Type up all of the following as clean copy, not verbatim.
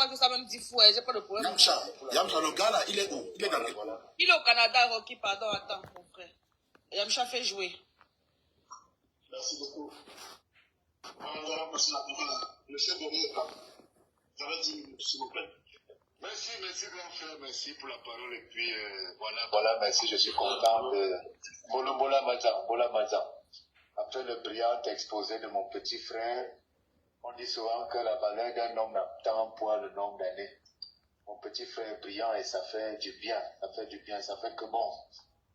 moi, je sais même 10 fois, j'ai pas de problème. Yamcha, le gars là, il est où? Il est dans Il est au Canada, Rocky, pardon, attends, mon frère. Yamcha fait jouer. Merci beaucoup. Le chef de l'État, j'avais 10 minutes, s'il vous plaît. Merci grand frère, merci pour la parole. Et puis, voilà, merci, je suis content de... Bola Mazan. Après le brillant exposé de mon petit frère, on dit souvent que la valeur d'un homme n'a tant point le nombre d'années. Mon petit frère est brillant et ça fait du bien, ça fait que bon,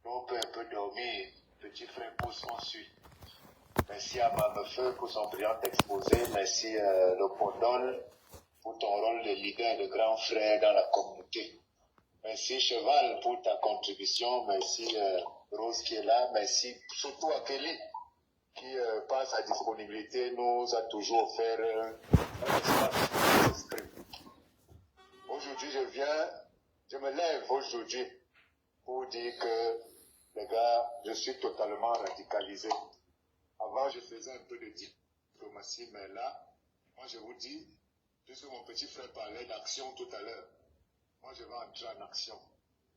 on peut un peu dormir, petit frère pousse, on suit. Merci à Mamefeu pour son brillant exposé, merci le Podol pour ton rôle de leader, de grand frère dans la communauté. Merci Cheval pour ta contribution, merci Rose qui est là, merci surtout à Kelly qui par sa disponibilité nous a toujours offert un espace d'esprit. Aujourd'hui je me lève aujourd'hui pour dire que les gars, je suis totalement radicalisé. Avant je faisais un peu de diplomatie, mais là, moi je vous dis, puisque mon petit frère parlait d'action tout à l'heure, moi je vais entrer en action.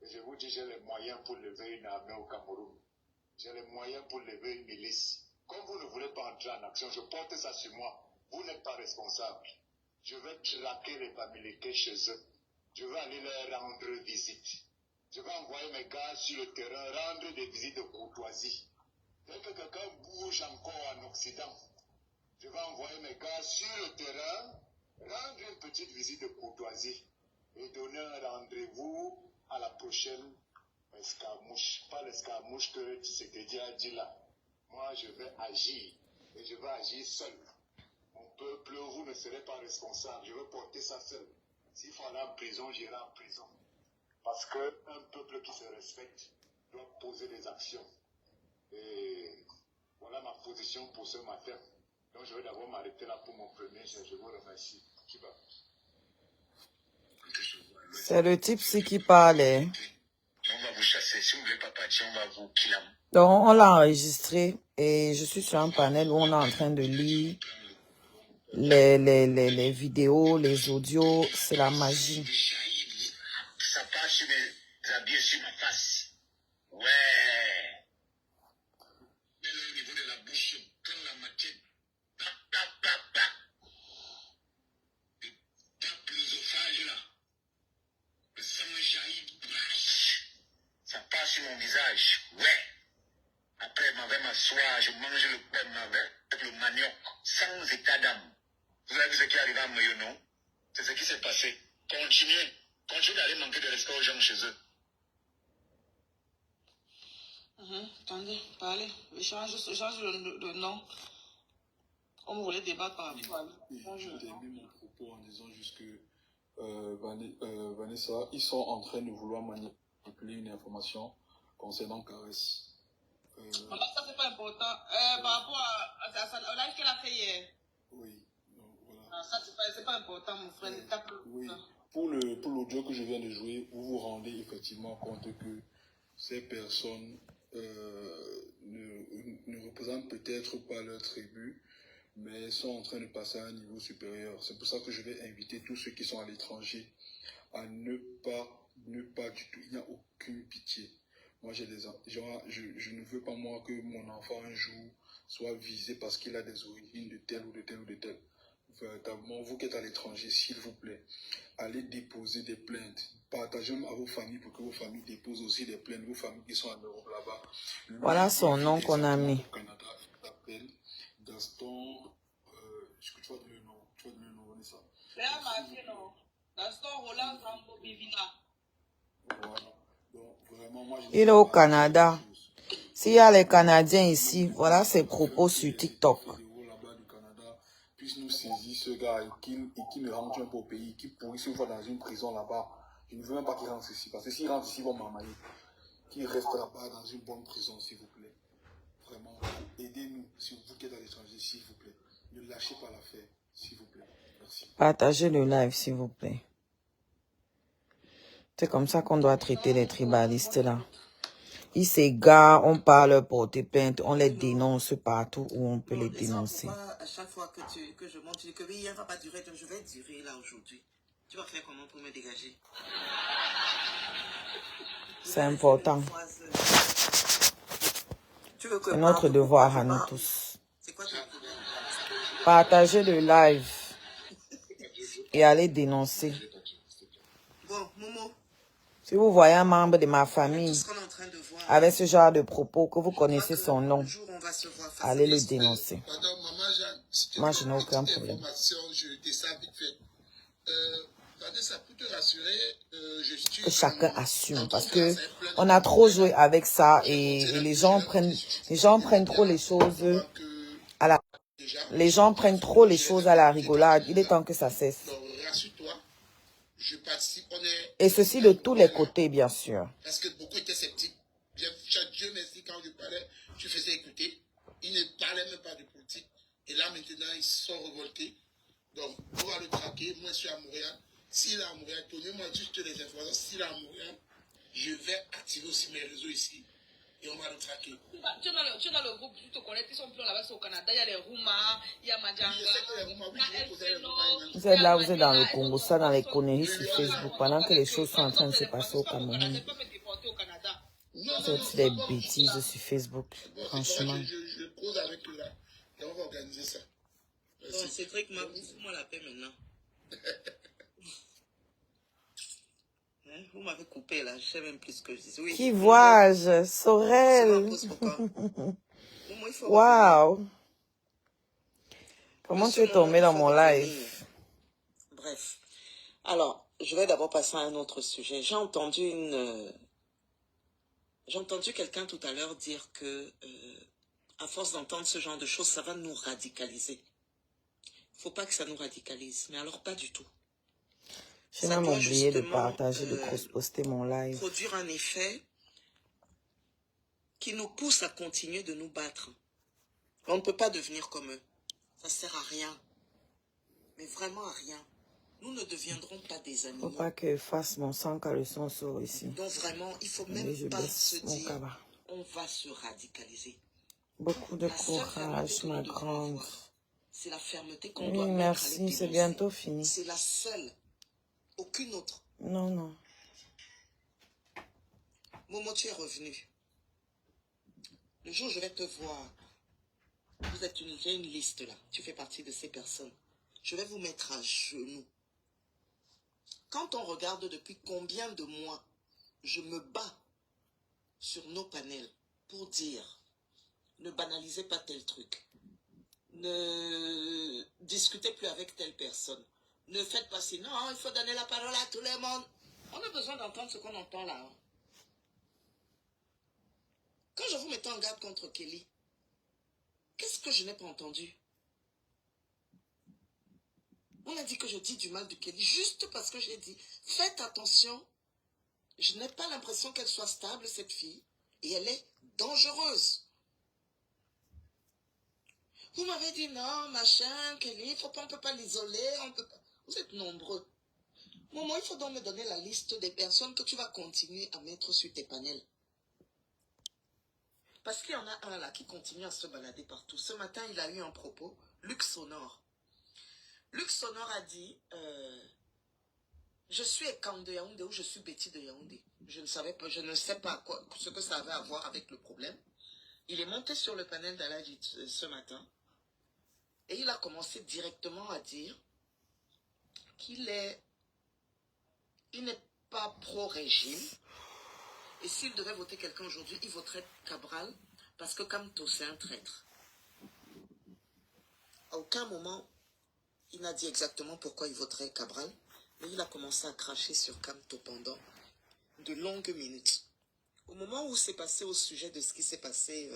Et je vous dis, j'ai les moyens pour lever une armée au Cameroun. J'ai les moyens pour lever une milice. Comme vous ne voulez pas entrer en action, je porte ça sur moi. Vous n'êtes pas responsable. Je vais traquer les Bamileke chez eux. Je vais aller leur rendre visite. Je vais envoyer mes gars sur le terrain, rendre des visites de courtoisie. Dès que quelqu'un bouge encore en Occident, je vais envoyer mes gars sur le terrain, rendre une petite visite de courtoisie et donner un rendez-vous à la prochaine escarmouche. Pas l'escarmouche que Tshisekedi a dit là. Moi, je vais agir et je vais agir seul. Mon peuple, vous ne serez pas responsable. Je vais porter ça seul. S'il faut aller en prison, j'irai en prison. Parce qu'un peuple qui se respecte doit poser des actions. Et voilà ma position pour ce matin. Donc je vais d'abord m'arrêter là pour mon premier. Je vous remercie. Qui va? C'est le type-ci qui parlait. On va vous chasser. Si vous ne voulez pas partir, on va vous killer. Donc, on l'a enregistré et je suis sur un panel où on est en train de lire les vidéos, les audios. C'est la magie. Ça passe sur mes habits, sur ma face. Ouais. Mets-le au niveau de la bouche, prends la machette. Et tape l'œsophage là. Le sang jaillit. Ça passe sur mon visage. Ouais. Après, je vais m'asseoir, je mange le pain avec le manioc, sans état d'âme. Vous avez vu ce qui est arrivé à Moyo, non? C'est ce qui s'est passé. Continuez d'aller manquer de respect aux gens chez eux. Attendez, parlez. Change le nom. On voulait débattre par rapport à Je termine mon propos en disant juste que Vanessa, ils sont en train de vouloir manipuler une information concernant Caresse. Ça, c'est pas important. Par rapport à live qu'elle a fait hier. Oui, donc voilà. Ah, ça, c'est pas important, mon frère. Oui, pour l'audio que je viens de jouer, vous vous rendez effectivement compte que ces personnes ne représentent peut-être pas leur tribu, mais sont en train de passer à un niveau supérieur. C'est pour ça que je vais inviter tous ceux qui sont à l'étranger à ne pas du tout. Il n'y a aucune pitié. Moi, je ne veux pas, moi, que mon enfant, un jour, soit visé parce qu'il a des origines de tel ou de tel ou de tel. Véritablement, vous qui êtes à l'étranger, s'il vous plaît, allez déposer des plaintes. Partagez à vos familles pour que vos familles déposent aussi des plaintes. Vos familles qui sont en Europe là-bas. Voilà son nom qu'on a mis. Au Canada, il s'appelle Gaston. Est-ce que tu vas donner le nom? Tu vas donner le nom, Vanessa? Léa Marqué, non. Gaston Roland Zambo Bivina. Voilà. Donc, vraiment, moi, Il est au Canada. S'il y a les Canadiens ici, voilà ses propos sur TikTok. Puisse nous saisir ce gars et qu'il ne rentre pas au pays, qu'il pourrisse une fois dans une prison là-bas. Je ne veux même pas qu'il rentre ici, parce que s'il rentre ici, ils vont m'amailler. Qu'il reste là-bas dans une bonne prison, s'il vous plaît. Vraiment, aidez-nous, si vous êtes à l'étranger, s'il vous plaît. Ne lâchez pas l'affaire, s'il vous plaît. Merci. Partagez le live, s'il vous plaît. C'est comme ça qu'on doit traiter les tribalistes là. Ils s'égarent, on parle porter plainte, on les dénonce partout où on peut les dénoncer. À chaque fois que je monte, tu dis que oui, elle va pas durer, donc je vais durer là aujourd'hui. Tu vas faire comment pour me dégager? C'est important. Tu veux que C'est notre devoir à nous tous. C'est quoi ton problème? Partagez le live et allez dénoncer. Bon, Momo, Si vous voyez un membre de ma famille ce qu'on est en train de voir, avec ce genre de propos, que vous connaissez son nom, le jour où on va se voir face allez le dénoncer. Pardon, maman Jeanne, si tu Moi, veux je une n'ai aucun petite problème. information, je descends vite fait. Vanessa, pour te rassurer, je suis... Que chacun assume, parce que on a trop joué avec ça et les gens prennent trop les choses à la rigolade. Il est temps que ça cesse. Donc, rassure-toi, je participe, Et ceci de tous les côtés, bien sûr. Parce que beaucoup étaient sceptiques. Dieu merci, quand je parlais, tu faisais écouter. Ils ne parlaient même pas de politique. Et là, maintenant, ils sont révoltés. Donc, on va le traquer. Moi, je suis à Montréal. S'il est à Montréal, donnez-moi juste les informations. S'il est à Montréal, je vais activer aussi mes réseaux ici. Et on va le traquer. Tu es dans le groupe, tu te connais, ils sont plus là-bas, c'est au Canada. Il y a les Rouma, il y a Madjanga. Je sais que les Rouma, oui, je vais poser les Rouma. Vous êtes là, vous êtes dans le Congo, ça dans les conneries sur Facebook, pendant que les choses sont en train de se passer au Cameroun. C'est des bêtises sur Facebook, franchement. Je cause avec eux là. Et on va organiser ça. Bon, Cédric, fous-moi la paix maintenant. Hein? Vous m'avez coupé là, je sais même plus ce que je dis. Oui. Qui vois-je? Sorel. Waouh. Comment tu es tombé dans mon live? Bref. Alors, je vais d'abord passer à un autre sujet. J'ai entendu quelqu'un tout à l'heure dire que, à force d'entendre ce genre de choses, ça va nous radicaliser. Il ne faut pas que ça nous radicalise, mais alors pas du tout. J'ai même oublié de partager, de cross-poster mon live. Produire un effet qui nous pousse à continuer de nous battre. On ne peut pas devenir comme eux. Ça ne sert à rien. Mais vraiment à rien. Nous ne deviendrons pas des animaux. Il ne faut pas que fasse mon sang quand le son sort ici. Donc vraiment, il ne faut même pas se dire, on va se radicaliser. Beaucoup de courage, ma grande. C'est la fermeté qu'on doit mettre. Merci, c'est bientôt fini. C'est la seule. Aucune autre. Non, non. Momo, tu es revenu. Le jour où je vais te voir, j'ai une liste là. Tu fais partie de ces personnes. Je vais vous mettre à genoux. Quand on regarde depuis combien de mois je me bats sur nos panels pour dire ne banalisez pas tel truc. Ne discutez plus avec telle personne. Ne faites pas si. Non, il faut donner la parole à tout le monde. On a besoin d'entendre ce qu'on entend là. Quand je vous mettais en garde contre Kelly, qu'est-ce que je n'ai pas entendu? On a dit que je dis du mal de Kelly juste parce que j'ai dit, faites attention, je n'ai pas l'impression qu'elle soit stable, cette fille, et elle est dangereuse. Vous m'avez dit, non, machin, Kelly, on ne peut pas l'isoler, on peut pas. Vous êtes nombreux. Maman, il faut donc me donner la liste des personnes que tu vas continuer à mettre sur tes panels. Parce qu'il y en a un là qui continue à se balader partout. Ce matin, il a eu un propos, Luc Sonor. Luc Sonor a dit, je suis Ekam de Yaoundé ou je suis Betty de Yaoundé. Je ne sais pas ce que ça avait à voir avec le problème. Il est monté sur le panel d'Aladji ce matin et il a commencé directement à dire qu'il n'est pas pro-régime. Et s'il devait voter quelqu'un aujourd'hui, il voterait Cabral parce que Kamto, c'est un traître. À aucun moment, il n'a dit exactement pourquoi il voterait Cabral, mais il a commencé à cracher sur Kamto pendant de longues minutes. Au moment où c'est passé au sujet de ce qui s'est passé,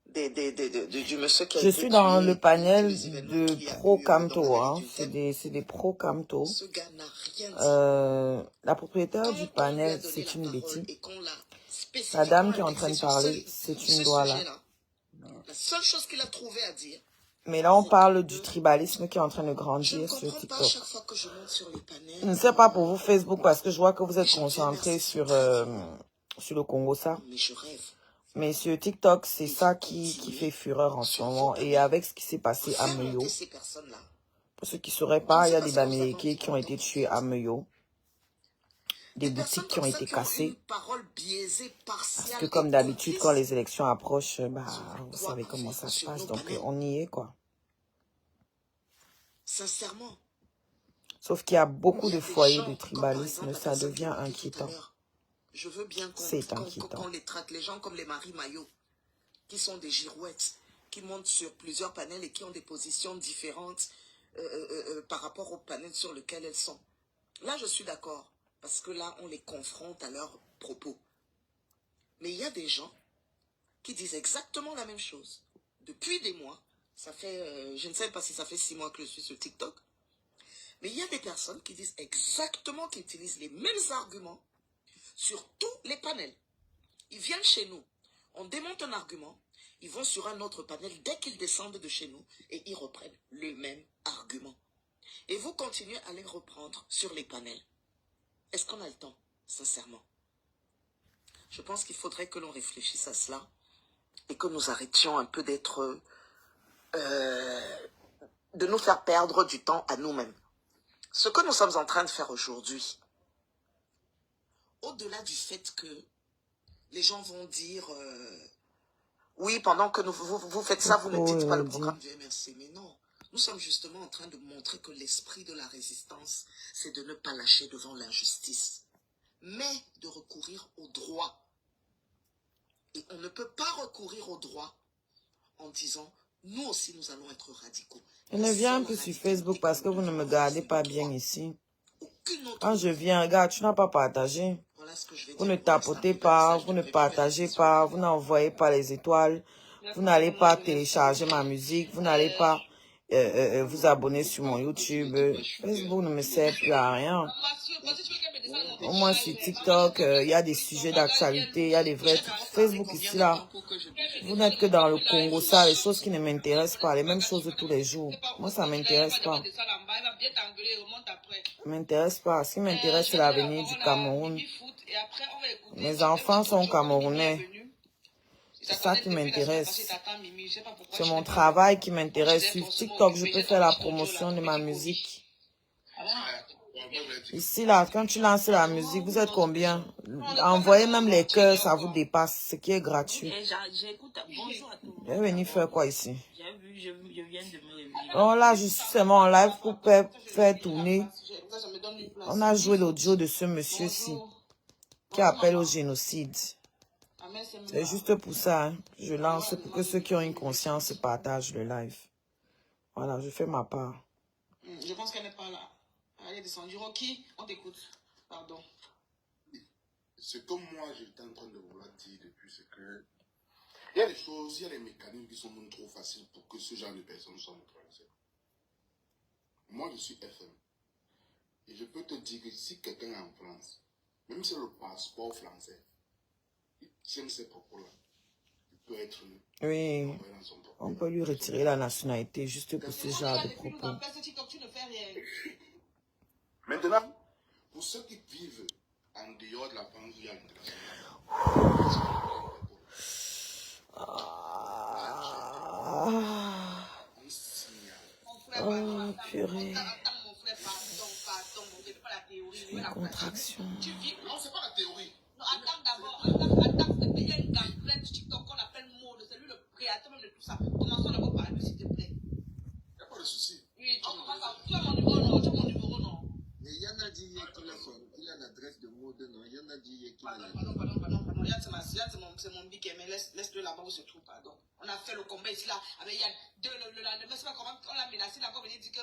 du monsieur qui a été Je suis dans tué, le panel de de pro-Camto, hein. C'est des pro-Camto. Ce gars n'a rien dit. La propriétaire du Quand on lui a panel, donné c'est la une parole Betty. et qu'on l'a La dame qui est spécifiquement en train de indexé parler, sur c'est ce une Douala. sujet-là, la seule chose qu'il a trouvé à dire, Mais là, on parle du tribalisme qui est en train de je ne grandir sur comprends pas TikTok. chaque fois que je monte sur les panels. Je ne sais pas pour vous Facebook parce que je vois que vous êtes concentré sur le Congo, ça. Mais je rêve. Mais sur TikTok, c'est ça qui fait fureur en ce moment. Et avec ce qui s'est passé à Faire Meyo, monter ces personnes-là Pour ceux qui ne sauraient Je ne pas, il y sais a pas des si vous avez Bamileke entendu qui ont été tués à Meyo. Des des personnes boutiques qui ont comme ça été qui ont une cassées. parole biaisée, Parce que partiale comme et d'habitude, quand les complice élections approchent, sur vous quoi savez comment ça se sur passe. nos Donc, panels. on y est, quoi. Sincèrement. Sauf qu'il y a Il beaucoup y a de des foyers de gens, comme par tribalisme, exemple la ça personne qui devient m'a dit tout à inquiétant. l'heure, je veux bien C'est inquiétant. qu'on les traque, les gens comme les Marie Maillot, qui sont des girouettes, qui montent sur plusieurs panels et qui ont des positions différentes par rapport au panel sur lequel elles sont. Là, je suis d'accord, parce que là, on les confronte à leurs propos. Mais il y a des gens qui disent exactement la même chose. Depuis des mois, ça fait, je ne sais pas si ça fait 6 mois que je suis sur TikTok, mais il y a des personnes qui disent exactement, qui utilisent les mêmes arguments sur tous les panels. Ils viennent chez nous, on démonte un argument, ils vont sur un autre panel, dès qu'ils descendent de chez nous, et ils reprennent le même argument. Et vous continuez à les reprendre sur les panels. Est-ce qu'on a le temps, sincèrement? Je pense qu'il faudrait que l'on réfléchisse à cela et que nous arrêtions un peu d'être... de nous faire perdre du temps à nous-mêmes. Ce que nous sommes en train de faire aujourd'hui, au-delà du fait que les gens vont dire oui, pendant que vous faites ça, vous ne dites pas le programme du MRC. Mais non, nous sommes justement en train de montrer que l'esprit de la résistance, c'est de ne pas lâcher devant l'injustice, mais de recourir au droit. Et on ne peut pas recourir au droit en disant, nous aussi nous allons être radicaux. Je ne viens plus sur Facebook parce que vous ne me gardez pas bien ici. Quand je viens, regarde, tu n'as pas partagé. Voilà ce que je vais Vous dire ne pour l'instant. tapotez pas, vous ne partagez pas, vous n'envoyez pas les étoiles, vous n'allez pas télécharger ma musique, vous n'allez pas vous abonner sur mon YouTube. Facebook ne me sert plus à rien. Au moins sur TikTok, il y a des sujets d'actualité, il y a des vrais trucs. Facebook ici, là, vous n'êtes que dans le Congo, ça, les choses qui ne m'intéressent pas, les mêmes choses de tous les jours. Moi, ça ne m'intéresse pas. Ça m'intéresse pas. Ce qui m'intéresse, c'est l'avenir du Cameroun. Mes enfants sont camerounais. C'est ça qui m'intéresse. C'est mon travail qui m'intéresse. Sur TikTok, je peux faire la promotion de ma musique. Ici, là, quand tu lances la musique, vous êtes combien? Envoyez même les cœurs, ça vous dépasse, ce qui est gratuit. Je vais venir faire quoi ici? Oh là, je suis seulement en live pour faire tourner. On a joué l'audio de ce monsieur-ci qui appelle au génocide. C'est juste pour ça. Hein. Je lance pour que ceux qui ont une conscience partagent le live. Voilà, je fais ma part. Je pense qu'elle n'est pas là. Elle est descendue. Rocky, on t'écoute. Pardon. Ce que moi j'étais en train de vouloir dire depuis, c'est que il y a des choses, il y a des mécanismes qui sont même trop faciles pour que ce genre de personnes soient neutralisées. Moi je suis FM. Et je peux te dire que si quelqu'un est en France, même si le passeport français, il tient ces propos-là, il peut être... Oui, on peut lui retirer la nationalité juste pour ce genre de propos. Maintenant, pour ceux qui vivent en dehors de la France, il y a une Oh, purée. Une contraction. Non, c'est pas la théorie. Non, attends d'abord. Attends, il y a une gambrette TikTok qu'on appelle Mode. C'est lui le créateur même de tout ça. Commençons d'abord par lui, s'il te plaît. Il n'y a pas de souci. Oui, tu commences par... Tu as mon numéro, non? Tu as mon numéro, non? Mais il y en a dit qu'il a l'adresse de Mode, non? Il y en a dit qu'il a Pardon. C'est mon biquet, mais laisse-le là-bas où se trouve, pardon. On a fait le combat ici, là. Avec, il y a le lendemain, c'est pas comment on l'a menacé, là, on dit que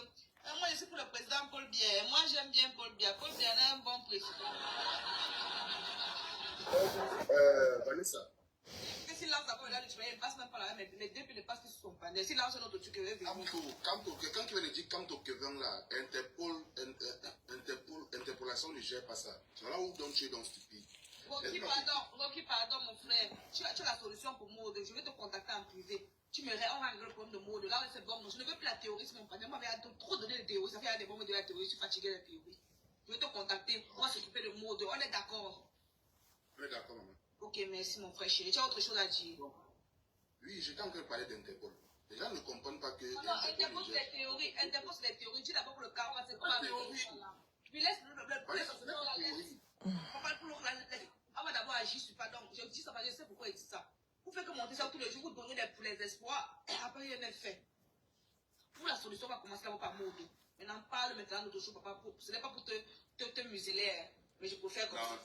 moi, je suis pour le président Paul Biya. Moi, j'aime bien Paul Biya. Paul Biya est un bon président. Vanessa. S'il lance d'abord, il ne passe même pas là, mais les deux ne passent plus sur son panel. S'il lance un autre truc, il va venir. Quelqu'un qui vient de dire Kamto Kevin là, Interpolation ne gère pas ça. C'est là où tu es dans ce pays. Rocky, pardon, mon frère. Tu as la solution pour Mode. Je vais te contacter en privé. Tu me rends, on va régler le problème de Mode. Là, c'est bon. Je ne veux plus la théorie sur mon panel. Moi, j'avais trop donné de théorie. Ça fait des moments de la théorie. Je suis fatigué de la théorie. Je vais te contacter. On va s'occuper de Mode. On est d'accord. On est d'accord, maman. Ok, merci, mon frère chéri. Tu as autre chose à dire? Oui, j'étais en train de parler d'Interpol. Les gens ne comprennent pas que... Non, interpose les théories. Interpose les théories. Dis d'abord le carreau, c'est quoi la théorie? Puis laisse le papa pour on va d'abord agir sur pas. Donc, je dis ça, je sais pourquoi il dit ça. Vous faites que monter ça tous les jours, vous donnez les espoirs, et après rien n'est fait. Pour la solution, on va commencer d'abord par Modo. Maintenant, parle maintenant d'autre chose, papa. Ce n'est pas pour te museler, mais je préfère comme ça.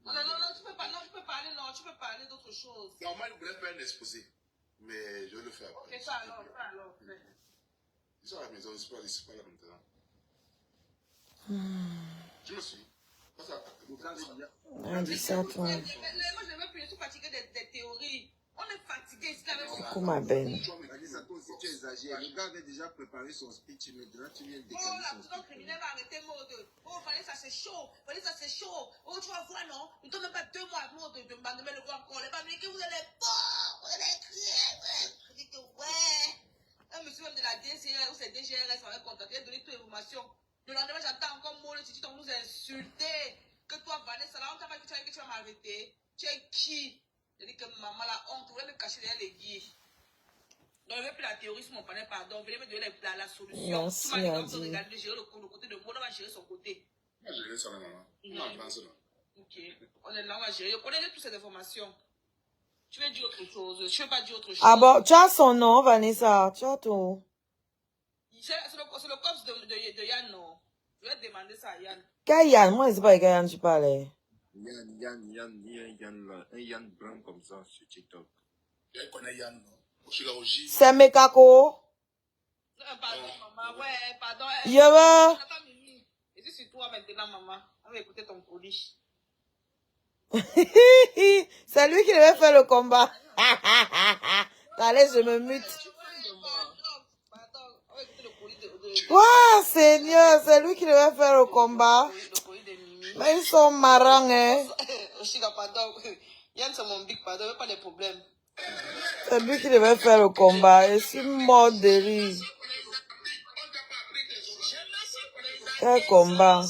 Non, d'abord. Non, tu peux pas, non, tu peux parler d'autre chose. Non, moi, je voulais faire un exposé, mais je vais le faire après. Fais ça alors, fais. C'est ça à la maison, c'est pas là maintenant. Tu me suis? Pas ça. On dit ça, toi. Moi, je ne veux plus, je suis fatiguée des théories. On est fatigué ici avec ça. Coucou, ma belle. Vanessa, toi aussi, tu exagères. Le gars avait déjà préparé son speech, maintenant tu viens de décaler Oh, la son prison speech. criminelle va arrêter mode. Oh, Vanessa, c'est chaud. Vanessa, c'est chaud. Oh, tu vas voir, non? Nous ne sommes même pas 2 mois à mode de m'amener le voir encore. Les femmes disent que vous allez pas. Vous allez crier. Je dis que ouais. Un monsieur même de la DCR ou c'est DGRS m'avait contacté, il a donné toute l'information. Le lendemain, j'entends encore mot, tu t'en nous insulter. Que toi, Vanessa, là, on t'a pas dit que tu vas m'arrêter. Tu es qui? Je dis que maman, la honte, vous voulez me cacher derrière les guilles. Donc, je ne veux plus la théorie sur mon panel, pardon. Vous voulez me donner la solution. Merci, tu m'as dit qu'on Adi. peut regarder de gérer le côté de moi, on va gérer son côté. Moi, je vais ça, maman. On avance là. Ok. On est là, on va gérer. On connaît toutes ces informations. Tu veux dire autre chose? Je ne veux pas dire autre chose. Ah bon, tu as son nom, Vanessa. Tu as tout. C'est le cops de Yann, non? Je vais demander ça à Yann. Quel Yann? Moi, je ne sais pas avec quel Yann tu parlais. Yann, un Yann blanc comme ça sur TikTok. Je connais Yann, non? Je suis là au J. C'est Mekako. Pardon, maman. Ouais, pardon. Yoba. Attends, Mimi. Et c'est sur toi maintenant, maman. On va écouter ton colis. C'est lui qui devait faire le combat. Allez, je me mute. Pardon. On va écouter le colis de Waouh, Seigneur, c'est lui qui devait faire le combat. le colis de Mimi. Mais ils sont marrants, hein. Oshiga, pardon. Yann, c'est mon big pardon. Il n'y a pas de problème. C'est lui qui devait faire le combat. Je suis mort de rire. Quel combat.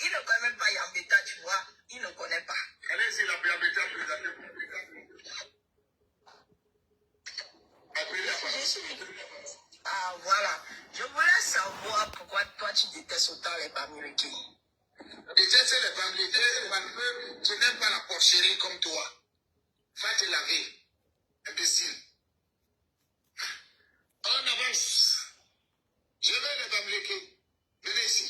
Il ne connaît même pas Yambeta, tu vois. Il ne connaît pas. Allez-y, la Yambeta, Ah, voilà. Je voulais savoir pourquoi toi tu détestes autant les Bamileke. Déteste les Bamileke parce que tu n'aimes pas la porcherie comme toi. Va te laver. Imbécile. On avance. Je vais les Bamileke. Venez ici.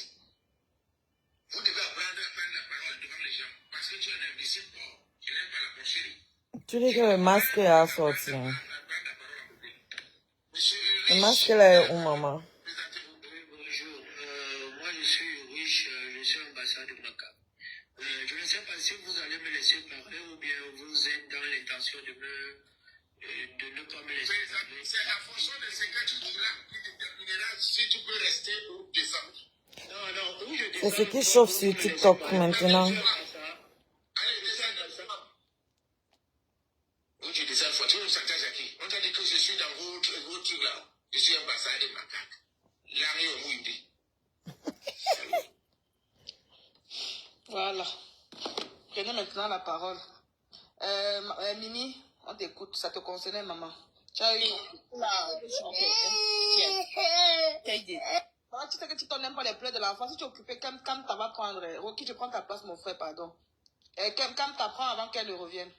Vous devez apprendre à prendre la parole devant les gens. Parce que tu es un imbécile fort. Tu n'aimes pas la porcherie. Tu dis que le masque est sorti. Le masque là est où, maman? Bonjour, moi je suis riche, je suis ambassadeur de Maca. Je ne sais pas si vous allez me laisser parler ou bien vous êtes dans l'intention de ne pas me laisser parler. C'est la fonction de ce que tu diras qui déterminera si tu peux rester ou descendre. Non, où je C'est ce qui chauffe sur TikTok maintenant. Allez, descends. Où tu descends, faut tu nous s'attaches à qui? On t'a dit que je suis dans vos trucs là. Je suis ambassadeur de Macaque. L'arrêt au Mouidi. Voilà. Prenez maintenant la parole. Mimi, on t'écoute. Ça te concernait, maman. Tu as eu... Tu sais que tu t'en aimes pas les pleurs de l'enfant. Si tu es occupé, Kam t'as va prendre. Rocky, je prends ta place, mon frère, pardon. Kam t'apprend avant qu'elle revienne.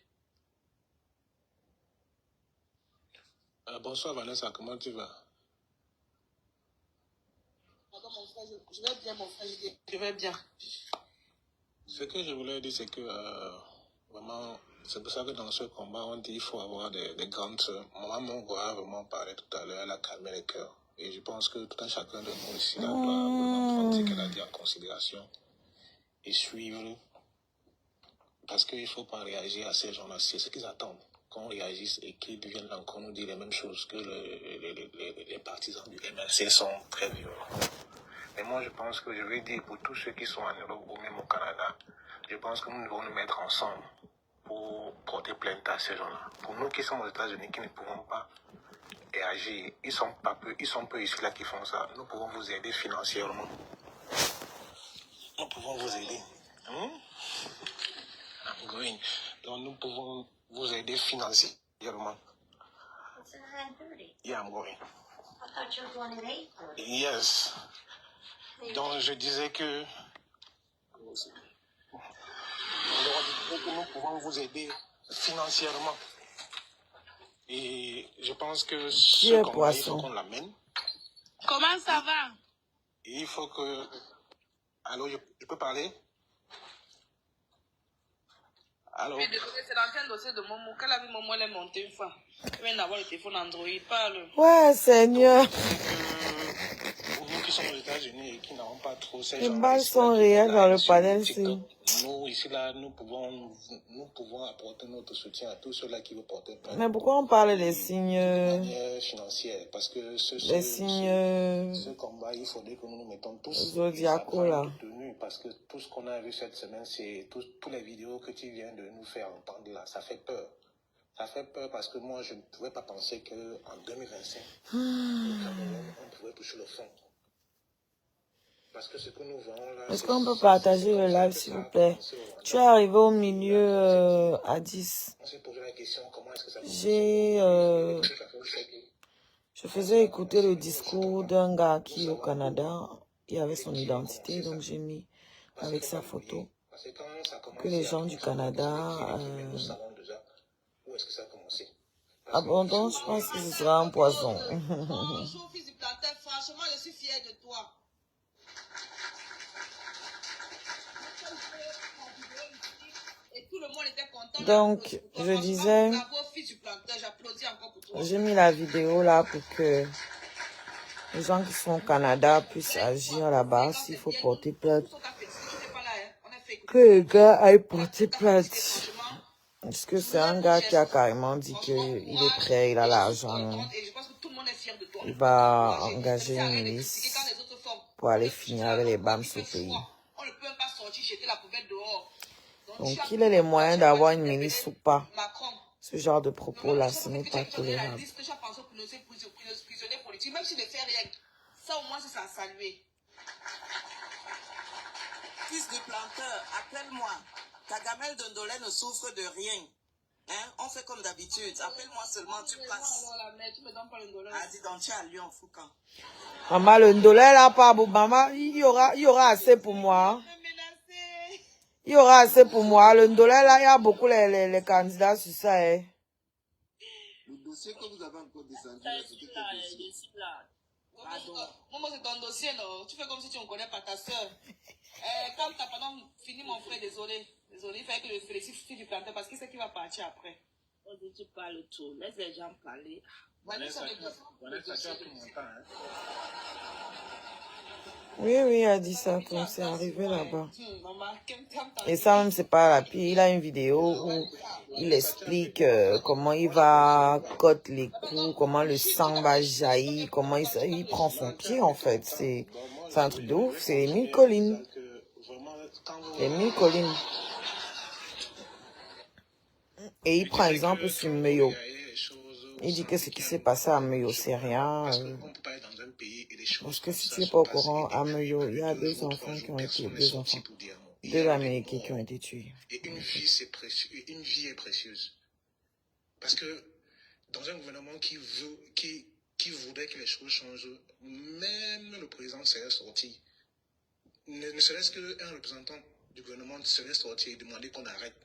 Bonsoir Vanessa, comment tu vas? Pardon, mon frère, je vais bien, mon frère. Je vais bien. Ce que je voulais dire, c'est que vraiment, c'est pour ça que dans ce combat, on dit qu'il faut avoir des grandes sœurs. Maman Mongoa a vraiment parlé tout à l'heure, elle a calmé les cœurs. Et je pense que tout un chacun de nous ici là, doit vraiment prendre ce qu'elle a dit en considération et suivre. Parce qu'il ne faut pas réagir à ces gens-là. C'est ce qu'ils attendent. Qu'on réagisse et qu'ils viennent encore nous dire les mêmes choses que les partisans du MLC sont très violents. Mais moi, je pense que je vais dire pour tous ceux qui sont en Europe ou même au Canada, je pense que nous devons nous mettre ensemble pour porter plainte à ces gens-là. Pour nous qui sommes aux États-Unis, qui ne pouvons pas réagir. Ils sont peu ici là qui font ça. Nous pouvons vous aider financièrement. Nous pouvons vous aider. I'm going. Donc nous pouvons vous aider financièrement. Yeah, I'm going. I thought you were going at 8:30. Yes. Donc je disais que nous pouvons vous aider financièrement. Et je pense que ce combat, il faut qu'on l'amène. Comment ça va? Et il faut que... Allô, je peux parler? Allô? Oui, désolé, c'est l'ancien dossier de Momo. Quand la vie Momo, elle est montée une fois. Elle vient d'avoir le téléphone Android. Parle. Ouais, Seigneur. Pour nous qui sommes aux États-Unis et qui n'avons pas trop ces Les balles sont réelles dans le panel. Nous, ici, là, nous pouvons apporter notre soutien à tous ceux-là qui veulent porter plainte. Mais pourquoi on parle des signes de manière financière? Parce que ce combat, il faudrait que nous nous mettons tous zodiacaux là. Parce que tout ce qu'on a vu cette semaine, c'est toutes les vidéos que tu viens de nous faire entendre là, ça fait peur. Ça fait peur parce que moi, je ne pouvais pas penser qu'en 2025, au Cameroun, on pouvait toucher le fond. Parce que ce que nous voyons là... Est-ce qu'on peut partager le live, s'il vous plaît? Tu es arrivé au milieu à 10. On s'est posé la question, comment est-ce que ça Je faisais écouter le discours d'un gars qui est au Canada. Il avait son identité, donc j'ai mis avec sa photo que les gens du Canada... Abondance, je pense que ce sera un poison. Bonjour, fils du planteur. Franchement, je suis fière de toi. Et tout le monde était content. Donc, je disais... J'ai mis la vidéo là pour que les gens qui sont au Canada puissent agir là-bas. S'il faut porter plainte, que le gars aille porter plainte. Parce que c'est un gars qui a carrément dit qu'il est prêt, il a l'argent. Il va engager une milice pour aller finir avec les BAMS au pays. Donc, il a les moyens d'avoir une milice ou pas. Ce genre de propos-là, ce n'est pas tolérable. Même s'il ne fait rien, ça au moins c'est à saluer. Fils du planteur, appelle-moi. Ta gamelle d'Ondolé ne souffre de rien. Hein? On fait comme d'habitude. Appelle-moi seulement, tu passes. Ah, dis donc, tu es à Lyon, Foucan. Maman, le Ndolé là, pas bon. Maman, il y aura assez pour moi. Il y aura assez pour moi. Le Ndolé là, il y a beaucoup les candidats sur ça. Hein. Le dossier que vous avez encore descendu, c'était quel dossier? Maman, c'est ton dossier, non? Tu fais comme si tu ne connais pas ta soeur. Quand tu as pendant fini, mon frère, désolé. Désolé, il fallait que je félicite si tu plantais parce qu'il sait qu'il va partir après. Tu parles tout. Laisse les gens parler. Vanessa, tu as pris mon temps, hein? Oui, il a dit ça quand c'est arrivé là-bas. Et ça même, c'est pas rapide. Il a une vidéo où il explique comment il va coter les coups, comment le sang va jaillir, comment il prend son pied, en fait. C'est un truc de ouf. C'est les 1000 collines. Les 1000 collines. Et il prend exemple sur Meyo. Il dit que ce qui s'est passé à Meyo, c'est rien. Parce que si tu n'es pas au courant, à Meyo, il y a 2 enfants qui ont été, 2 enfants, 2 Américains qui ont été tués. Et une vie, c'est précieux. Une vie est précieuse. Parce que dans un gouvernement qui voudrait que les choses changent, même le président serait sorti. Ne serait-ce qu'un représentant du gouvernement serait sorti et demander qu'on arrête.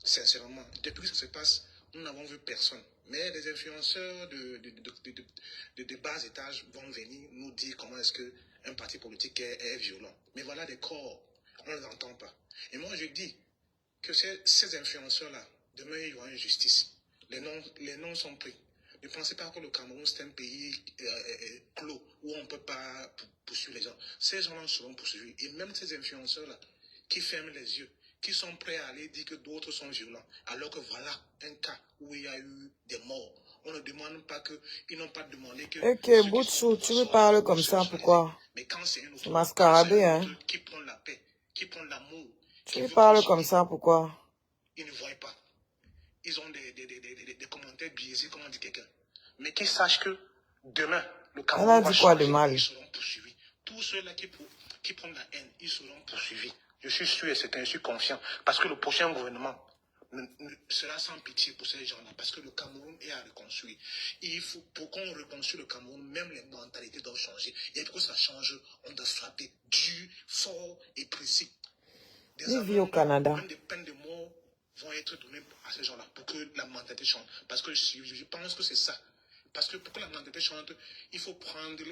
Sincèrement, depuis que ça se passe, nous n'avons vu personne. Mais les influenceurs de bas étages vont venir nous dire comment est-ce qu'un parti politique est violent. Mais voilà des corps, on ne les entend pas. Et moi je dis que ces influenceurs-là, demain il y aura une justice. Les noms sont pris. Ne pensez pas que le Cameroun c'est un pays clos où on ne peut pas poursuivre les gens. Ces gens-là seront poursuivis. Et même ces influenceurs-là qui ferment les yeux, qui sont prêts à aller dire que d'autres sont violents, alors que voilà un cas où il y a eu des morts. On ne demande pas que, ils n'ont pas demandé que... Ok, Bouchou, tu me parles comme ça, pourquoi? Mais quand c'est un autre, mascaradé, hein? Qui prend la paix, qui prend l'amour... Tu me parles comme ça, pourquoi? Ils ne voient pas. Ils ont des commentaires biaisés, comme on dit quelqu'un. mais qu'ils sachent que demain, le Elle Cameroun a va dit quoi de changer, mal? ils seront poursuivis. Tous ceux-là qui prennent la haine, ils seront poursuivis. Je suis sûr et certain, je suis confiant. Parce que le prochain gouvernement sera sans pitié pour ces gens-là. Parce que le Cameroun est à reconstruire. Et il faut, pour qu'on reconstruise le Cameroun, même les mentalités doivent changer. Et pour que ça change, on doit frapper dur, fort et précis. Des Il vit au Canada. même des peines de mort vont être données à ces gens-là pour que la mentalité change. Parce que je pense que c'est ça. Parce que pour que la mentalité change, il faut prendre,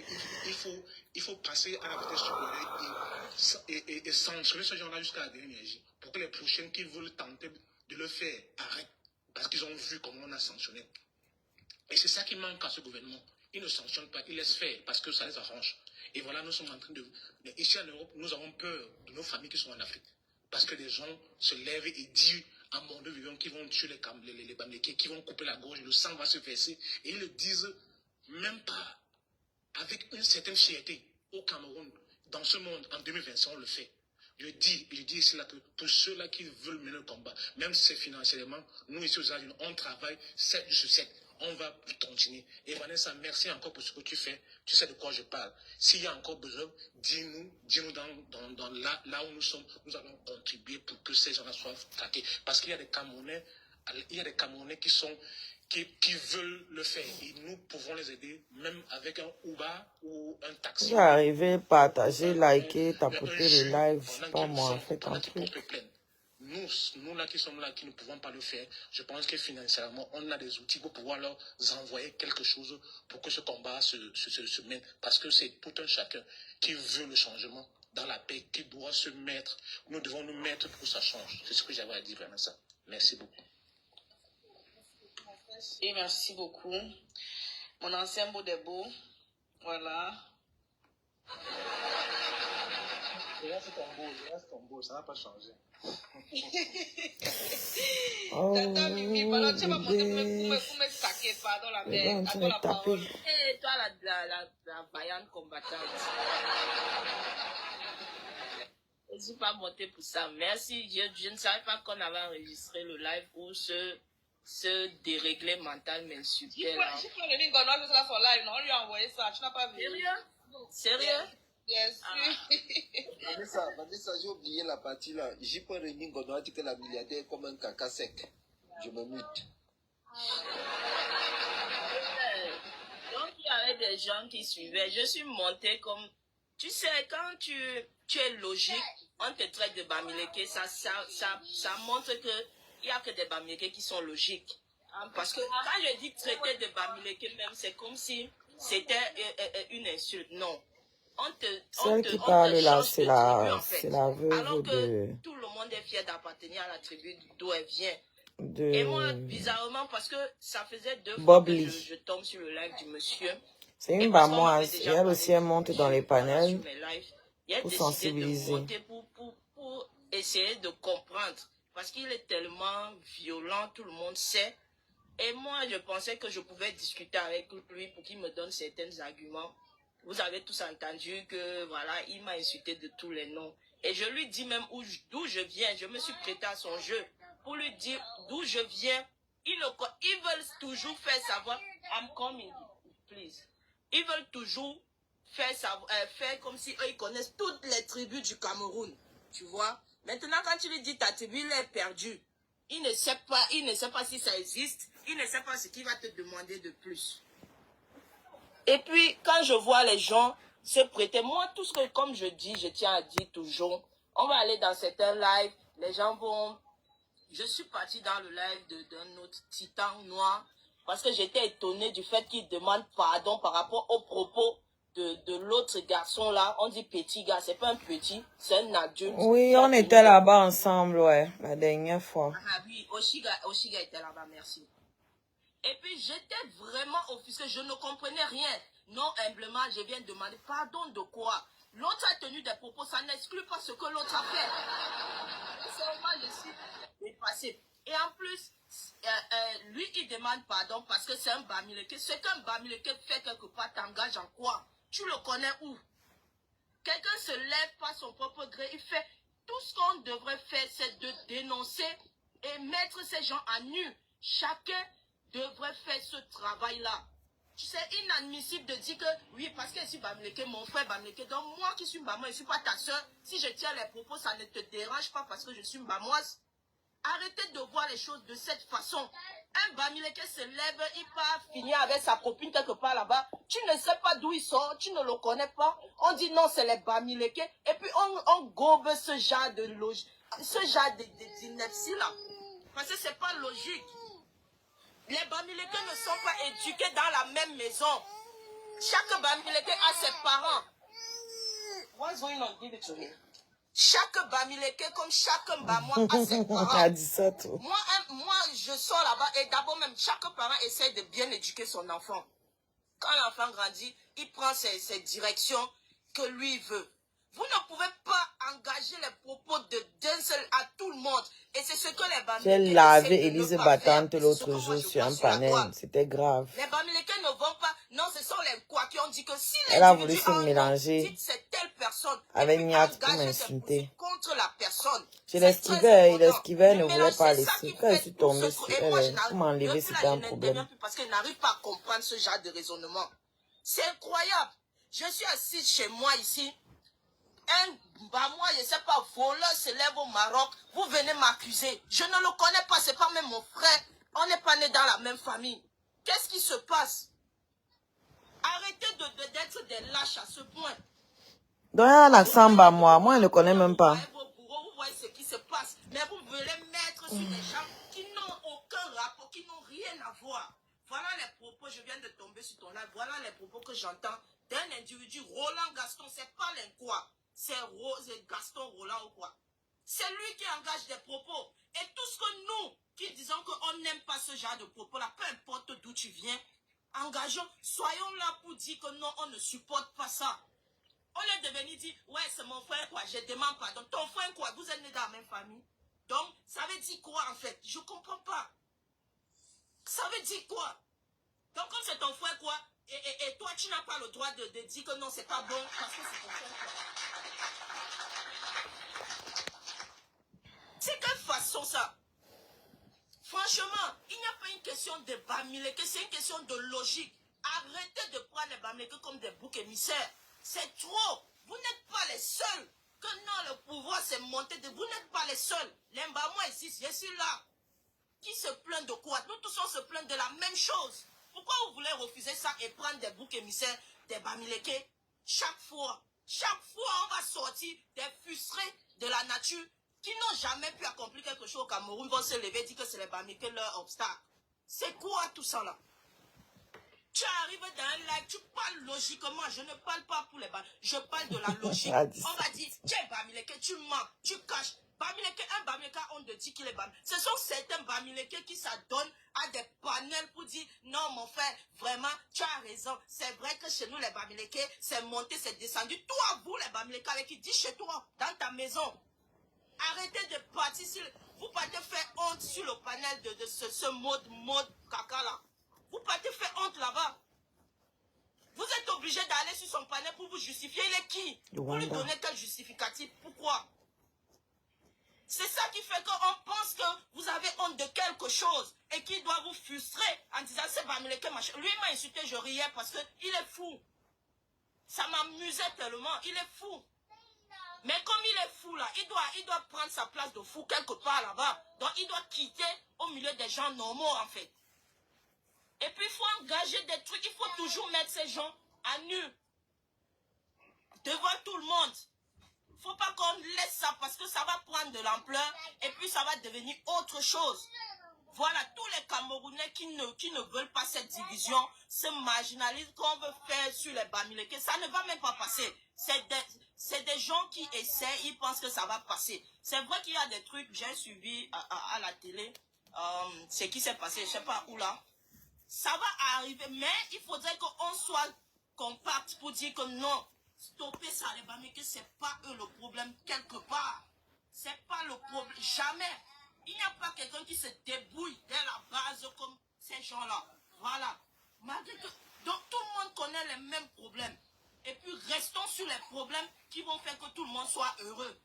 il faut passer à la vitesse supérieure et sanctionner ces gens-là jusqu'à la dernière énergie. Pour que les prochaines qui veulent tenter de le faire arrêtent. Parce qu'ils ont vu comment on a sanctionné. Et c'est ça qui manque à ce gouvernement. Ils ne sanctionnent pas, ils laissent faire parce que ça les arrange. Et voilà, nous sommes en train de... Ici en Europe, nous avons peur de nos familles qui sont en Afrique. Parce que les gens se lèvent et disent à mon Dieu vivant qu'ils vont tuer les Bamlékés, qui vont couper la gorge, le sang va se verser. Et ils le disent même pas avec une certaine fierté au Cameroun. Dans ce monde, en 2025, on le fait. Je dis ici là que pour ceux-là qui veulent mener le combat, même si c'est financièrement, nous ici aux États-Unis, on travaille 7 jours sur 7. On va continuer. Et Vanessa, merci encore pour ce que tu fais. Tu sais de quoi je parle. S'il y a encore besoin, dis-nous dans là où nous sommes, nous allons contribuer pour que ces gens-là soient traqués. Parce qu'il y a des Camerounais, qui veulent le faire. Et nous pouvons les aider, même avec un Uber ou un taxi. Vous arrivez, partagez, likez, tapotez le live, je sais pas moi, faites un truc. Nous là qui sommes là, qui ne pouvons pas le faire, je pense que financièrement, on a des outils pour pouvoir leur envoyer quelque chose pour que ce combat se mène. Parce que c'est tout un chacun qui veut le changement dans la paix, qui doit se mettre. Nous devons nous mettre pour que ça change. C'est ce que j'avais à dire, Vanessa. Merci beaucoup. Et merci beaucoup. Mon ancien beau des beaux. Voilà. Je reste ton beau, ça n'a pas changé. Oh, Tata Mimi, pendant que tu vas monter bébé. pour me saquer, pardon la Les mère, gens attends sont la parole. tapés. Et toi, la vaillante combattante. Je ne suis pas montée pour ça. Merci. Je ne savais pas qu'on avait enregistré le live où ce déréglé mental m'insultait là. J'ai pris le link, on a vu ça sur live, non? On lui a envoyé ça, tu n'as pas vu? Sérieux? Bien sûr. Vanessa, j'ai oublié la partie là. J'ai pas réuni on a dit que la milliardaire est comme un caca sec. Je me mute. Donc il y avait des gens qui suivaient. Je suis montée comme... Tu sais, quand tu es logique, on te traite de Bamileke, ça montre que il n'y a que des Bamileke qui sont logiques. Parce que quand je dis traiter de Bamileke même, c'est comme si c'était une insulte. Non. Celle qui parle là, c'est la Alors veuve que tout le monde est fier d'appartenir à la tribu d'où elle vient. de Et moi, bizarrement, parce que ça faisait 2 fois Bob que Lee. je tombe sur le live du monsieur. C'est une bamoise. Et elle aussi, elle monte dans les panels pour sensibiliser. Pour essayer de comprendre. Parce qu'il est tellement violent, tout le monde sait. Et moi, je pensais que je pouvais discuter avec lui pour qu'il me donne certains arguments. Vous avez tous entendu que, voilà, il m'a insulté de tous les noms. Et je lui dis même d'où je viens. Je me suis prêté à son jeu pour lui dire d'où je viens. Ils veulent toujours faire savoir. I'm coming, please. Ils veulent toujours faire comme si eux, ils connaissent toutes les tribus du Cameroun. Tu vois? Maintenant, quand tu lui dis ta tribu, il est perdu. Il ne sait pas si ça existe. Il ne sait pas ce qu'il va te demander de plus. Et puis, quand je vois les gens se prêter, moi, tout ce que, comme je dis, je tiens à dire toujours, on va aller dans certains lives, les gens vont... Je suis partie dans le live d'un autre titan noir, parce que j'étais étonnée du fait qu'il demande pardon par rapport aux propos de l'autre garçon là. On dit petit gars, c'est pas un petit, c'est un adulte. Oui, on était là-bas ensemble, ouais, la dernière fois. Ah oui, Oshiga était là-bas, merci. Et puis j'étais vraiment offusquée, je ne comprenais rien. Non, humblement, je viens demander pardon de quoi? L'autre a tenu des propos, ça n'exclut pas ce que l'autre a fait. Seulement, je suis dépassée. Et en plus, lui, il demande pardon parce que c'est un Bamileke. Ce qu'un Bamileke fait quelque part t'engage en quoi? Tu le connais où? Quelqu'un se lève par son propre gré, il fait tout ce qu'on devrait faire, c'est de dénoncer et mettre ces gens à nu. Chacun devrait faire ce travail-là. c'est inadmissible de dire que oui, parce que je suis Bamileke, mon frère Bamileke. Donc moi qui suis Mbamo, je ne suis pas ta soeur. Si je tiens les propos, ça ne te dérange pas parce que je suis Mbamoise. Arrêtez de voir les choses de cette façon. Un Bamileke se lève, il part finir avec sa copine quelque part là-bas. Tu ne sais pas d'où il sort, tu ne le connais pas. On dit non, c'est les Bamileke. Et puis on gobe ce genre de logique, ce genre d'ineptie là. Parce que c'est pas logique. Les Bamileke ne sont pas éduqués dans la même maison. Chaque Bamileke a ses parents. What's going on? Give it to me. Chaque Bamileke, comme chaque Mbamois, a ses parents. Elle dit ça tout. Moi, je sors là-bas et d'abord même, chaque parent essaie de bien éduquer son enfant. Quand l'enfant grandit, il prend ses directions que lui veut. Vous ne pouvez pas engager les propos d'un seul à tout le monde. Et c'est ce que les Bamileke J'ai lavé Élise Battante l'autre jour sur un panel. C'était grave. Les Bamileke ne vont pas. Non, ce sont les quoi qui ont dit que si elle a voulu se mélanger c'est telle personne, avec Niat pour m'insulter. Contre la personne. Je l'esquivais, il esquivait, ne voulait pas laisser. Quand je suis tombée sur elle, pour m'enlever, c'était un problème. Parce qu'elle n'arrive pas à comprendre ce genre de raisonnement. C'est incroyable. Je suis assise chez moi ici. Moi, je ne sais pas, voleur se lève au Maroc. Vous venez m'accuser. Je ne le connais pas, c'est pas même mon frère. On n'est pas né dans la même famille. Qu'est-ce qui se passe? Arrêtez d'être des lâches à ce point. Donc, il y a un accent bas, moi je ne le connais même pas. Vous voyez ce qui se passe. Mais vous voulez mettre sur des gens qui n'ont aucun rapport, qui n'ont rien à voir. Voilà les propos, je viens de tomber sur ton live. Voilà les propos que j'entends d'un individu, Roland Gaston. C'est pas l'enquoi. C'est Gaston Roland ou quoi. C'est lui qui engage des propos. Et tout ce que nous, qui disons qu'on n'aime pas ce genre de propos-là, peu importe d'où tu viens, engageons, soyons là pour dire que non, on ne supporte pas ça. On est devenu dire, ouais, c'est mon frère quoi, je demande pardon. Ton frère quoi, vous êtes né dans la même famille. Donc, ça veut dire quoi en fait? Je ne comprends pas. Ça veut dire quoi? Donc, comme c'est ton frère quoi, et toi, tu n'as pas le droit de dire que non, c'est pas bon parce que c'est ton frère quoi. C'est quelle façon ça? Franchement, il n'y a pas une question de Bamileke, c'est une question de logique. Arrêtez de prendre les Bamileke comme des boucs émissaires. C'est trop. Vous n'êtes pas les seuls. Que non, le pouvoir s'est monté. Vous n'êtes pas les seuls. Les Mbamois ici, je suis là. Qui se plaint de quoi? Nous tous on se plaint de la même chose. Pourquoi vous voulez refuser ça et prendre des boucs émissaires, des Bamileke? Chaque fois, on va sortir des frustrés de la nature qui n'ont jamais pu accomplir quelque chose au Cameroun, vont se lever et dire que c'est les Bamileke leur obstacle. C'est quoi tout ça là? Tu arrives dans un live, tu parles logiquement. Je ne parle pas pour les Bamileke, je parle de la logique. On va dire, tu es Bamileke, tu mens, tu caches. Bamileke, un Bamileke, on te dit qu'il est Bamileke. Ce sont certains Bamileke qui s'adonnent à des panels pour dire, non mon frère, vraiment, tu as raison. C'est vrai que chez nous les Bamileke, c'est monté, c'est descendu. Toi, vous les Bamileke, avec qui dit chez toi, dans ta maison. Arrêtez de partir sur... Vous partez faire honte sur le panel de ce mode caca là. Vous partez faire honte là-bas. Vous êtes obligé d'aller sur son panel pour vous justifier. Il est qui? Pour lui donner quel justificatif? Pourquoi? C'est ça qui fait qu'on pense que vous avez honte de quelque chose et qu'il doit vous frustrer en disant c'est Bamileke machin. Lui m'a insulté, je riais parce qu'il est fou. Ça m'amusait tellement, il est fou. Mais comme il est fou là, il doit prendre sa place de fou quelque part là-bas. Donc il doit quitter au milieu des gens normaux en fait. Et puis il faut engager des trucs, il faut toujours mettre ces gens à nu. Devant tout le monde. Il ne faut pas qu'on laisse ça parce que ça va prendre de l'ampleur et puis ça va devenir autre chose. Voilà, tous les Camerounais qui ne veulent pas cette division se marginalisent qu'on veut faire sur les Bamileke. Ça ne va même pas passer. C'est des gens qui essaient, ils pensent que ça va passer. C'est vrai qu'il y a des trucs, j'ai suivi à la télé, ce qui s'est passé, je ne sais pas où là. Ça va arriver, mais il faudrait qu'on soit compact pour dire que non, stopper ça, les Bamileke, c'est pas eux le problème quelque part. C'est pas le problème, jamais. Il n'y a pas quelqu'un qui se débrouille dès la base comme ces gens-là. Voilà. Malgré que, donc tout le monde connaît les mêmes problèmes. Et puis restons sur les problèmes qui vont faire que tout le monde soit heureux.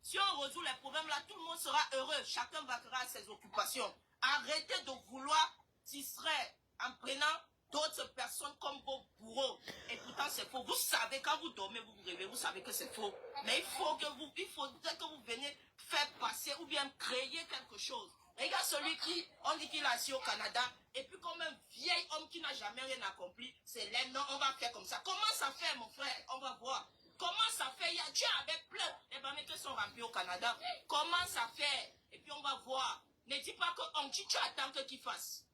Si on résout les problèmes là, tout le monde sera heureux. Chacun vaquera à ses occupations. Arrêtez de vouloir distraire en prenant d'autres personnes comme vos bourreaux. Et pourtant, c'est faux. Vous savez, quand vous dormez, vous vous réveillez, vous savez que c'est faux. Mais il faudrait que vous veniez faire passer ou bien créer quelque chose. Regarde celui qui, on dit qu'il est assis au Canada, et puis comme un vieil homme qui n'a jamais rien accompli, c'est là, non, on va faire comme ça. Comment ça fait, mon frère? On va voir. Comment ça fait? Tu avais plein. Les baméteurs sont remplis au Canada. Comment ça fait? Et puis on va voir. Ne dis pas que tu attends que qu'il fasse.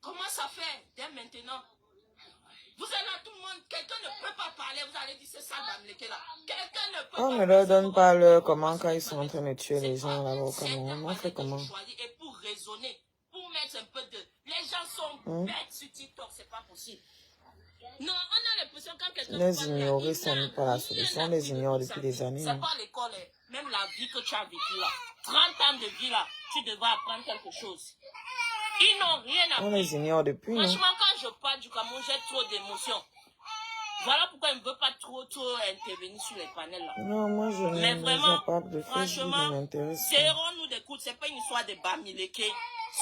Comment ça fait? Dès maintenant. Vous êtes là, tout le monde, quelqu'un ne peut pas parler, vous allez dire c'est ça, Bamileke là. Quelqu'un ne peut pas. On ne leur donne pas leur comment quand ils sont en train de tuer les gens là au Cameroun. On fait comment? Et pour raisonner, pour mettre un peu de. Les gens sont bêtes sur TikTok, c'est pas possible. Non, on a l'impression quand quelqu'un. Les ignorer, ce n'est pas la solution. On les ignore depuis des années. C'est pas l'école, même la vie que tu as vécue là. 30 ans de vie là, tu devrais apprendre quelque chose. Ils n'ont rien appris. On les ignore depuis, non? Franchement, quand je parle du Cameroun, j'ai trop d'émotions. Voilà pourquoi il ne veut pas trop intervenir sur les panels là. Non, moi je ne vois pas de Facebook, ne m'intéresse pas. Serrons-nous des coudes, c'est pas une histoire de Bamileke.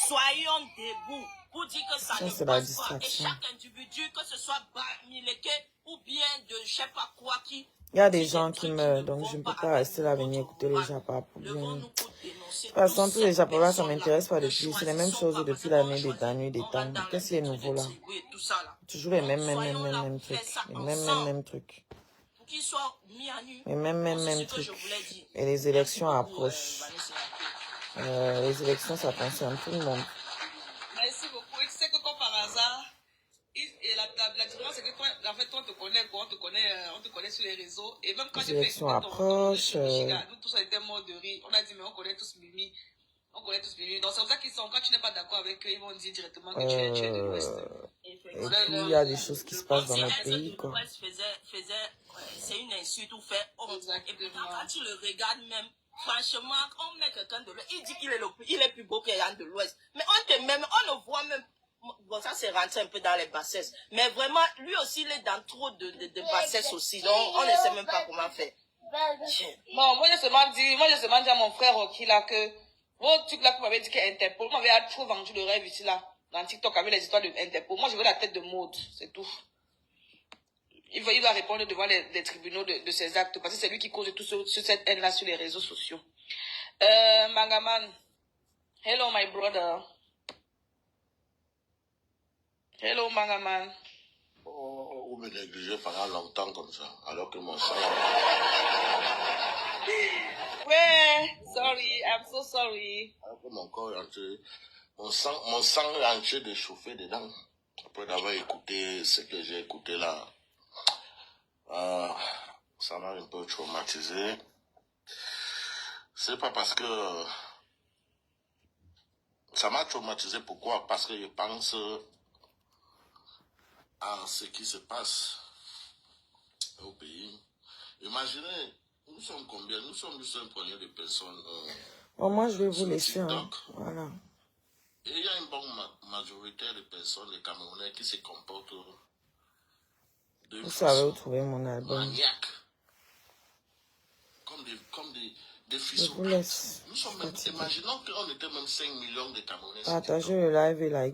Soyons debout pour dire que ça ne C'est passe la pas. distraction. Et chaque individu, que ce soit Bamileke ou bien de je sais pas quoi qui. Il y a des gens qui meurent, donc je ne peux pas rester là venir écouter les Japas pour bien. De toute façon, tous les Japas, ça ne m'intéresse pas depuis. C'est les mêmes choses depuis l'année des nuits des temps. Qu'est-ce qui est nouveau là? Toujours les mêmes trucs. Les mêmes trucs. Les mêmes trucs. Et les élections approchent. Les élections, ça concerne tout le monde. Merci beaucoup. Et tu sais que comme par hasard, et la différence c'est que toi, en fait, toi, on te connaît sur les réseaux. Et même quand les élections approchent. Nous tous on était morts de rire. On a dit, mais on connaît tous Mimi. Donc c'est pour ça qu'ils sont, quand tu n'es pas d'accord avec eux, ils vont dire directement que tu es de l'Ouest. Et puis il y a des choses qui se passent dans notre pays, quoi. C'est une insulte ou fait honte. Et puis quand tu le regardes même, franchement, on met quelqu'un de l'Ouest, il dit qu'il est plus beau que Yann de l'Ouest. Mais on ne voit même. Bon, ça c'est rentré un peu dans les bassesses. Mais vraiment, lui aussi, il est dans trop de bassesses aussi. Donc, on ne sait même pas comment faire. Non, moi, j'ai seulement dit à mon frère Rocky là que, vos trucs là que vous m'avez dit qu'Interpol, vous m'avez trop vendu le rêve ici là, dans TikTok avec les histoires de Interpol. Moi, je veux la tête de Maud, c'est tout. Il va répondre devant les tribunaux de ses actes, parce que c'est lui qui cause tout sur cette haine là sur les réseaux sociaux. Mangaman, hello my brother. Hello, Mangaman. Oh, vous me négligez pendant longtemps comme ça, alors que mon sang... Ouais, sorry, I'm so sorry. Alors que mon corps est entier, mon sang est entier de chauffer dedans. Après d'avoir écouté ce que j'ai écouté là, ça m'a un peu traumatisé. C'est pas parce que... Ça m'a traumatisé, pourquoi? Parce que je pense... à ce qui se passe au pays. Imaginez, nous sommes combien? Nous sommes juste un poignet de personnes. Bon, moi, je vais vous laisser. Hein. Voilà. Et il y a une bonne majorité de personnes, les Camerounais, qui se comportent de vous savez où trouver mon album. maniaque. Comme des fils. Je vous laisse. Nous sommes même, imaginons qu'on était même 5 millions de Camerounais. Partagez le live et like.